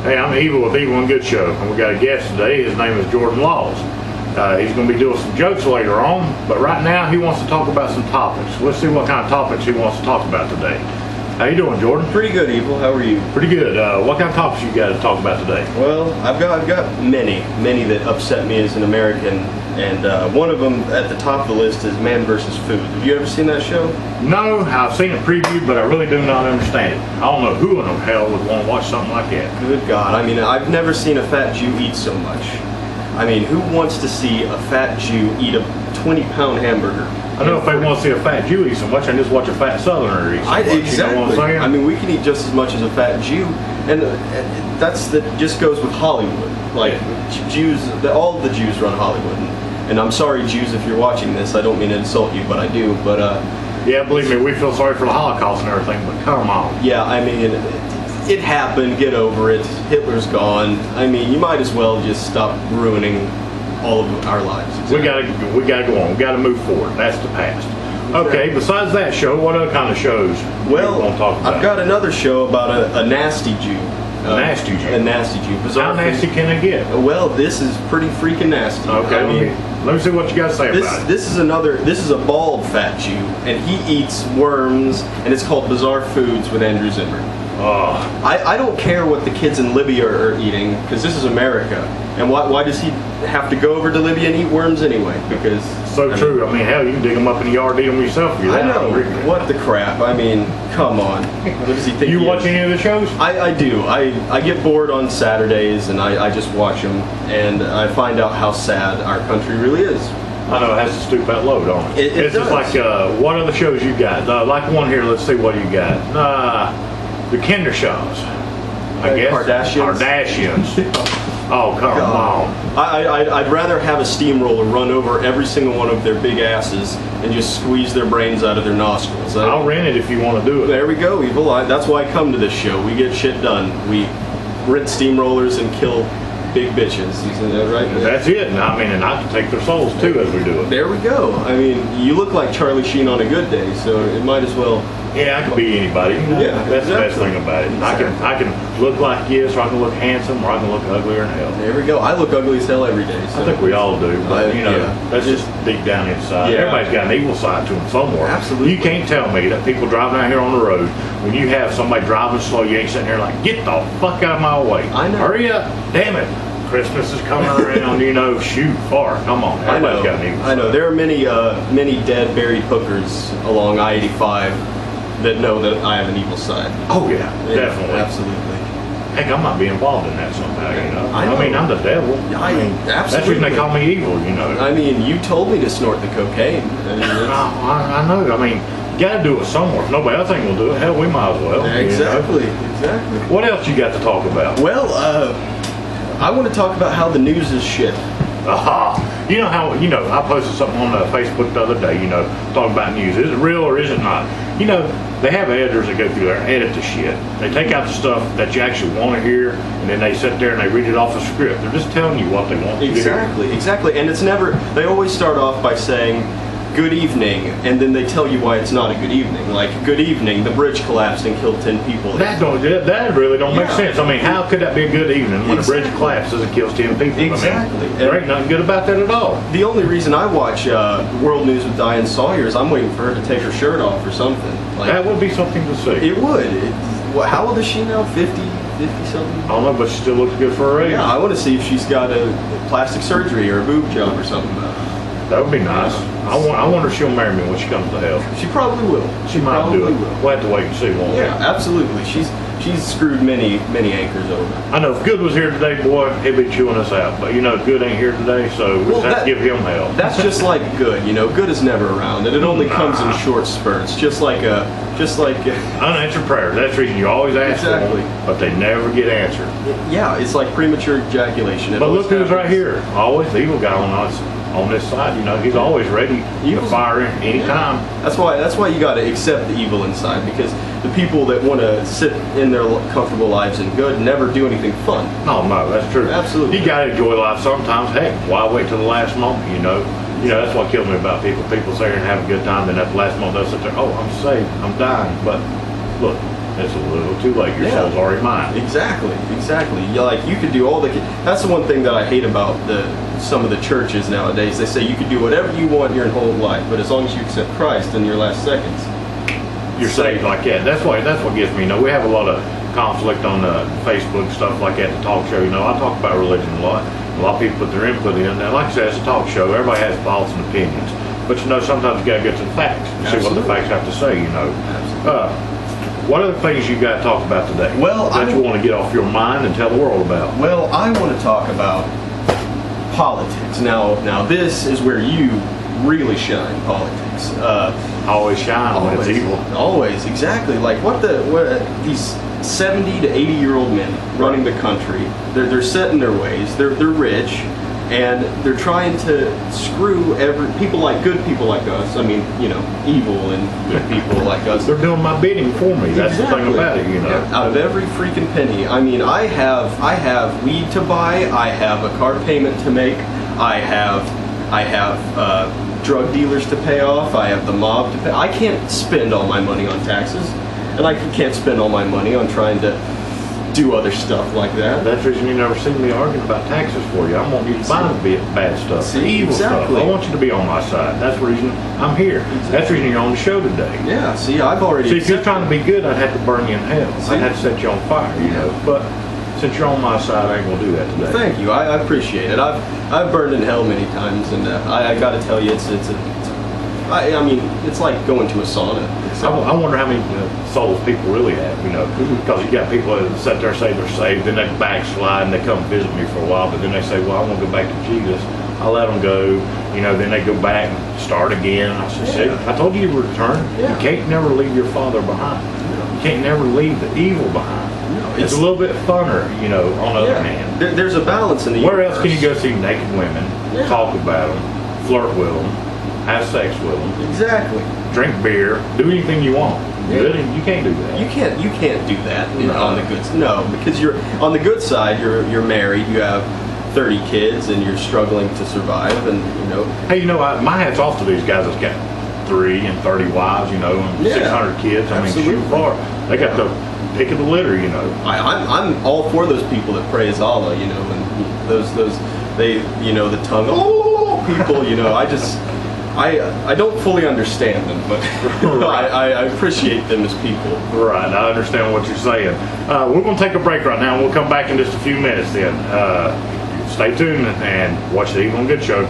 Hey, I'm Evil with Evil and Good Show, and we got a guest today. His name is Jordan Laws. He's going to be doing some jokes later on, but right now he wants to talk about some topics. Let's see what kind of topics he wants to talk about today. How you doing, Jordan? Pretty good, Evil. How are you? Pretty good. What kind of topics you got to talk about today? Well, I've got many that upset me as an American, and one of them at the top of the list is Man vs. Food. Have you ever seen that show? No, I've seen a preview, but I really do not understand it. I don't know who in the hell would want to watch something like that. Good God. I mean, I've never seen a fat Jew eat so much. I mean, who wants to see a fat Jew eat a 20-pound hamburger? I don't know if they want to see a fat Jew eat so much and just watch a fat Southerner eat so much. Exactly. You know what I'm saying? I mean, we can eat just as much as a fat Jew, and that just goes with Hollywood. Like, Jews, all the Jews run Hollywood. And I'm sorry, Jews, if you're watching this. I don't mean to insult you, but I do. But yeah, believe me, we feel sorry for the Holocaust and everything, but come on. Yeah, I mean, it happened. Get over it. Hitler's gone. I mean, you might as well just stop ruining all of our lives. Exactly. We gotta go on. We gotta move forward. That's the past. Okay. Besides that show, what other kind of shows? Well, you want to talk about? I've got another show about a nasty Jew. A nasty Jew. A nasty Jew. How nasty can it get? Well, this is pretty freaking nasty. Okay. I mean, let me see what you got to say about it. This is a bald fat Jew, and he eats worms, and it's called Bizarre Foods with Andrew Zimmern. Oh. I don't care what the kids in Libya are eating, because this is America. And why does he have to go over to Libya and eat worms anyway? Because true. I mean, hell, you can dig them up in the yard, eat them yourself. If you're I know. hungry. What the crap? I mean, come on. What does he think? You he watch is? any of the shows? I do. I get bored on Saturdays, and I just watch them, and I find out how sad our country really is. I know, it has to stoop that low, don't it? It it's does. just like, what other shows you got? Like one here, let's see what you got. The Kindershaws, I guess. Kardashians. Oh, come on. I'd rather have a steamroller run over every single one of their big asses and just squeeze their brains out of their nostrils. I'll rent it if you want to do it. There we go, Evil. That's why I come to this show. We get shit done. We rent steamrollers and kill big bitches. Isn't that right? That's it. And I mean, and I can take their souls too as we do it. There we go. I mean, you look like Charlie Sheen on a good day, so it might as well. Yeah, I can be anybody. Yeah, that's exactly. the best thing about it. Exactly. I can look like this, or I can look handsome, or I can look uglier than hell. There we go. I look ugly as hell every day. So. I think we all do, but yeah. That's just deep down inside. Yeah. Everybody's got an evil side to them somewhere. Absolutely. You can't tell me that people driving out here on the road, when you have somebody driving slow, you ain't sitting there like, get the fuck out of my way. I know. Hurry up. Damn it. Christmas is coming around, shoot, far. Come on. Everybody's got an evil I know. side. There are many dead, buried hookers along I-85 that know that I have an evil side. Oh, yeah, definitely. Absolutely. Heck, I might be involved in that somehow, I know. I mean, I'm the devil. Absolutely. That's the reason they call me evil, I mean, you told me to snort the cocaine. I mean, I know. I mean, you gotta do it somewhere. If nobody else ain't gonna do it, hell, we might as well. Exactly. What else you got to talk about? Well, I want to talk about how the news is shit. You know how, I posted something on Facebook the other day, talking about news. Is it real or is it not? They have editors that go through there and edit the shit. They take out the stuff that you actually want to hear, and then they sit there and they read it off the script. They're just telling you what they want you to hear. Exactly. And it's never, they always start off by saying, good evening, and then they tell you why it's not a good evening. Like, good evening, the bridge collapsed and killed 10 people. That really don't make sense. I mean, how could that be a good evening when a bridge collapses and kills 10 people? Exactly. I mean, there ain't nothing good about that at all. The only reason I watch World News with Diane Sawyer is I'm waiting for her to take her shirt off or something. Like, that would be something to see. It would. How old is she now? 50 something? I don't know, but she still looks good for her age. Yeah, I want to see if she's got a plastic surgery or a boob job or something. That would be nice. I wonder if she'll marry me when she comes to hell. She probably will. She might do it. We'll have to wait and see, won't we? Yeah, absolutely. She's screwed many anchors over. I know if Good was here today, boy, he'd be chewing us out. But Good ain't here today, so we just have to give him hell. That's just like Good. Good is never around, and it only comes in short spurts. Just like unanswered prayers. That's the reason you always ask for them, but they never get answered. Yeah, it's like premature ejaculation. But look who's right here. Always the evil guy on this side. He's always ready to fire in anytime. That's why you got to accept the evil inside, because the people that want to sit in their comfortable lives and good never do anything fun. Oh no, that's true. Absolutely. You got to enjoy life sometimes. Heck, why wait till the last moment? That's what kills me about people. People sit here and have a good time, then at the last moment they'll sit there, oh, I'm saved, I'm dying. But look, it's a little too late. Your Yeah. soul's already mine. Exactly, exactly. You could do all the. That's the one thing that I hate about some of the churches nowadays. They say you can do whatever you want your whole life, but as long as you accept Christ in your last seconds, You're saved like that. That's what gets me. We have a lot of conflict on Facebook, stuff like that, the talk show. I talk about religion a lot. A lot of people put their input in. And like I said, it's a talk show. Everybody has thoughts and opinions. But sometimes you gotta get to the facts and see what the facts have to say, What other things you got to talk about today? Well, that you want to get off your mind and tell the world about? Well, I want to talk about politics. Now this is where you really shine, politics. Always shine when it's evil. Always, exactly. Like what these 70 to 80-year-old men running the country, they're set in their ways. They're rich, and they're trying to screw good people like us. I mean, evil and good people like us. They're doing my bidding for me. That's the thing about it, Yeah, out of every freaking penny. I mean, I have weed to buy. I have a car payment to make. I have drug dealers to pay off. I have the mob to pay. I can't spend all my money on taxes, and I can't spend all my money on trying to do other stuff like that. That's the reason you never see me arguing about taxes for you. I want you to buy the bad stuff, the evil exactly. stuff. I want you to be on my side. That's the reason I'm here. Exactly. That's the reason you're on the show today. Yeah, see, I've already... See, if you're trying to be good, I'd have to burn you in hell. See? I'd have to set you on fire, But since you're on my side, I ain't going to do that today. Thank you. I appreciate it. I've burned in hell many times, and I got to tell you, I mean, it's like going to a sauna. I wonder how many souls people really have, because you got people that sit there and say they're saved, then they backslide and they come visit me for a while, but then they say, well, I want to go back to Jesus. I let them go, then they go back and start again. I said, I told you to return. Yeah. You can't never leave your father behind. You can't never leave the evil behind. No, it's a little bit funner, on the other hand. There's a balance in the Where universe. else can you go see naked women, talk about them, flirt with them, have sex with them, Exactly. drink beer, do anything you want? Good, and you can't do that. You can't do that on the good. No, because you're on the good side. You're married. You have 30 kids, and you're struggling to survive. And Hey, my hat's off to these guys that's got 3 and 30 wives, and 600 kids. I mean, shoot far. They got the pick of the litter, I'm all for those people that praise Allah, and those they the tongue people. I don't fully understand them, but I appreciate them as people. Right, I understand what you're saying. We're going to take a break right now, and we'll come back in just a few minutes then. Stay tuned and watch the Evil and Good Show.